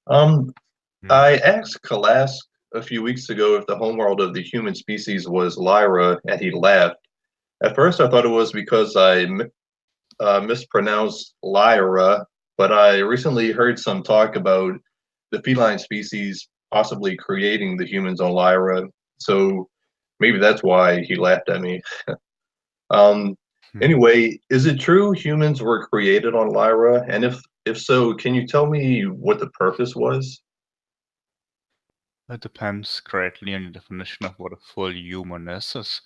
Um, Hmm. I asked Kalas a few weeks ago if the homeworld of the human species was Lyra, and he laughed. At first, I thought it was because I mispronounced Lyra, but I recently heard some talk about the feline species possibly creating the humans on Lyra, so maybe that's why he laughed at me. Um, Hmm. anyway, is it true humans were created on Lyra? And if so, can you tell me what the purpose was? It depends greatly on your definition of what a full human is. As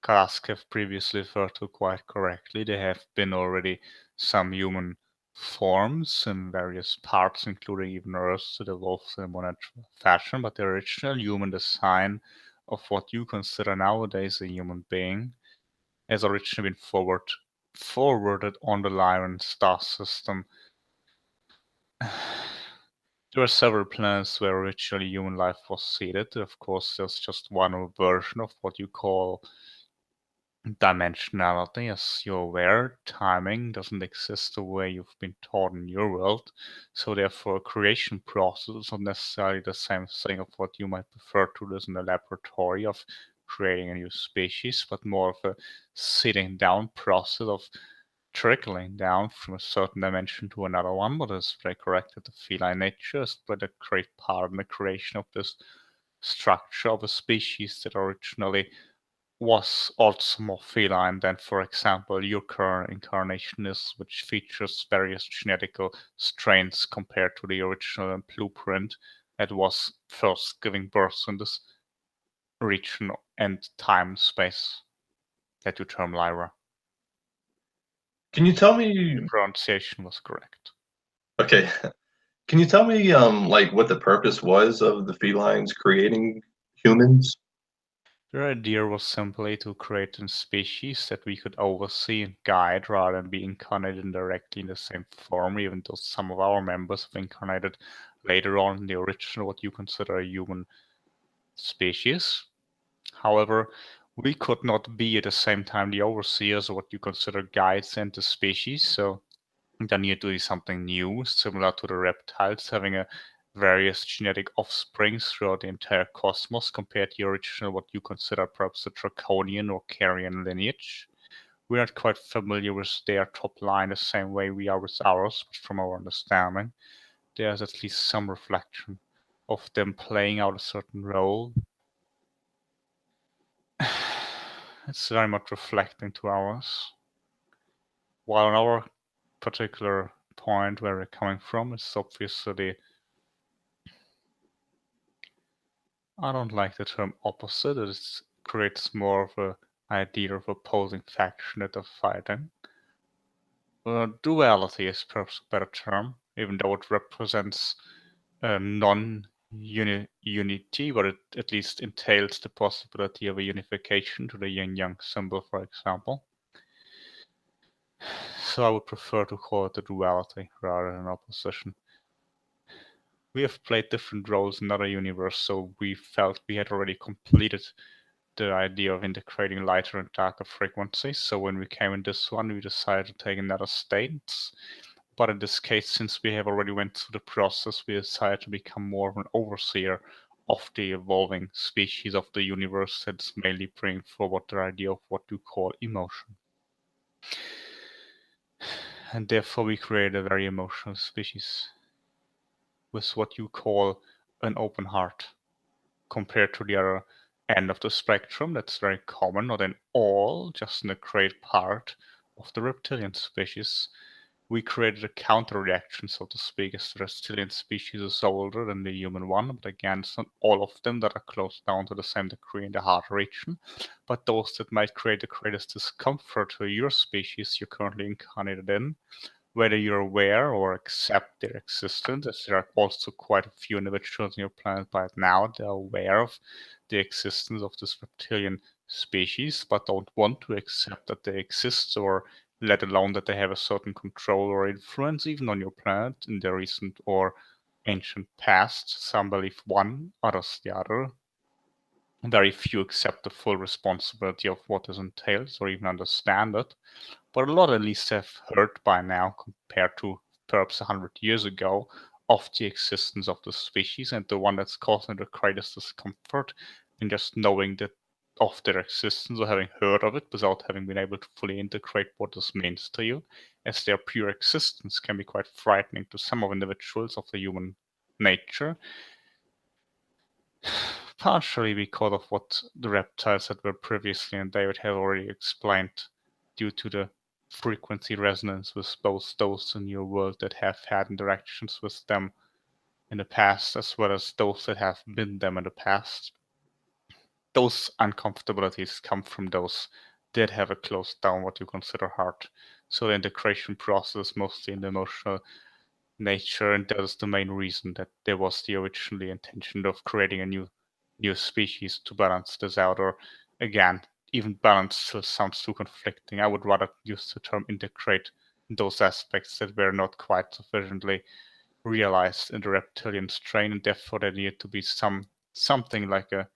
Kask have previously referred to quite correctly, there have been already some human forms in various parts, including even Earth, that evolved in a more natural fashion, but the original human design of what you consider nowadays a human being has originally been forwarded on the Lyran star system. There are several planets where originally human life was seeded. Of course, there's just one version of what you call dimensionality. As you're aware, timing doesn't exist the way you've been taught in your world. So therefore, a creation process is not necessarily the same thing of what you might prefer to do in a laboratory of creating a new species, but more of a sitting down process of trickling down from a certain dimension to another one. But it's very correct that the feline nature has played a great part in the creation of this structure of a species that originally was also more feline than, for example, your current incarnation is, which features various genetical strains compared to the original blueprint that was first giving birth in this region and time space that you term Lyra. Can you tell Your me, pronunciation was correct. okay, can you tell me like what the purpose was of the felines creating humans? Their idea was simply to create a species that we could oversee and guide rather than be incarnated directly in the same form, even though some of our members have incarnated later on in the original, what you consider a human species. However, we could not be at the same time the overseers or what you consider guides and the species, so there needed to be something new, similar to the reptiles having a various genetic offsprings throughout the entire cosmos compared to the original, what you consider perhaps the draconian or carrion lineage. We're not quite familiar with their top line the same way we are with ours, but from our understanding, there's at least some reflection of them playing out a certain role. It's very much reflecting to ours. While on our particular point where we're coming from, it's obviously, I don't like the term opposite. It creates more of a idea of opposing faction that are fighting. Duality is perhaps a better term, even though it represents a non-unity, but it at least entails the possibility of a unification to the yin-yang symbol, for example. So I would prefer to call it a duality rather than opposition. We have played different roles in other universe, so we felt we had already completed the idea of integrating lighter and darker frequencies. So when we came in this one, we decided to take another state. But in this case, since we have already went through the process, we decided to become more of an overseer of the evolving species of the universe that's mainly bringing forward the idea of what you call emotion. And therefore we created a very emotional species with what you call an open heart compared to the other end of the spectrum. That's very common, not in all, just in a great part of the reptilian species. We created a counter reaction, so to speak, as the reptilian species is older than the human one, but again, it's not all of them that are close down to the same degree in the heart region, but those that might create the greatest discomfort to your species you're currently incarnated in, whether you're aware or accept their existence, as there are also quite a few individuals on your planet right now that are aware of the existence of this reptilian species, but don't want to accept that they exist, or let alone that they have a certain control or influence even on your planet in the recent or ancient past. Some believe one, others the other. Very few accept the full responsibility of what this entails or even understand it, but a lot at least have heard by now compared to perhaps 100 years ago of the existence of the species, and the one that's causing the greatest discomfort in just knowing that of their existence or having heard of it without having been able to fully integrate what this means to you, as their pure existence can be quite frightening to some of individuals of the human nature, partially because of what the reptiles that were previously and David had already explained, due to the frequency resonance with both those in your world that have had interactions with them in the past, as well as those that have been them in the past. Those uncomfortabilities come from those that have a closed down what you consider heart. So the integration process mostly in the emotional nature, and that is the main reason that there was the originally intention of creating a new species to balance this out. Or again, even balance still sounds too conflicting. I would rather use the term integrate those aspects that were not quite sufficiently realized in the reptilian strain, and therefore there needed to be something like a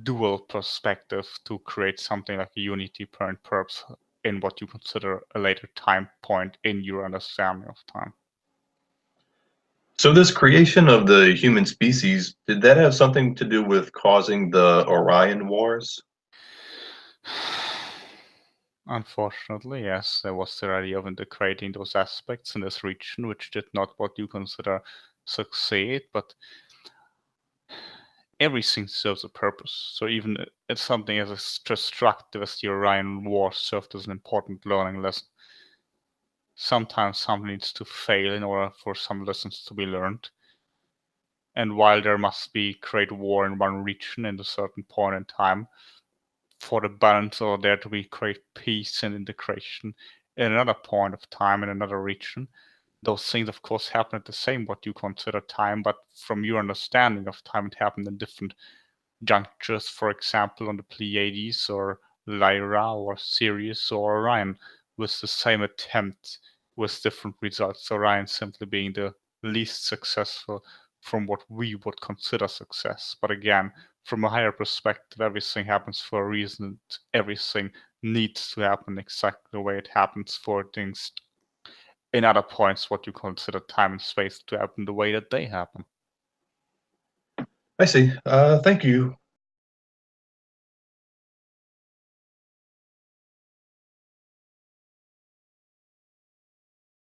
dual perspective to create something like a unity point, perhaps in what you consider a later time point in your understanding of time. So this creation of the human species, did that have something to do with causing the Orion Wars? Unfortunately, yes, there was the idea of integrating those aspects in this region, which did not what you consider succeed, but everything serves a purpose. So even it's something as destructive as the Orion Wars served as an important learning lesson. Sometimes something needs to fail in order for some lessons to be learned. And while there must be great war in one region at a certain point in time, for the balance or there to be great peace and integration in another point of time in another region, those things of course happen at the same what you consider time, but from your understanding of time it happened in different junctures, for example on the Pleiades or Lyra or Sirius or Orion, with the same attempt with different results. Orion simply being the least successful from what we would consider success. But again, from a higher perspective, everything happens for a reason. Everything needs to happen exactly the way it happens for things in other points, what you consider time and space, to happen the way that they happen. I see. Thank you.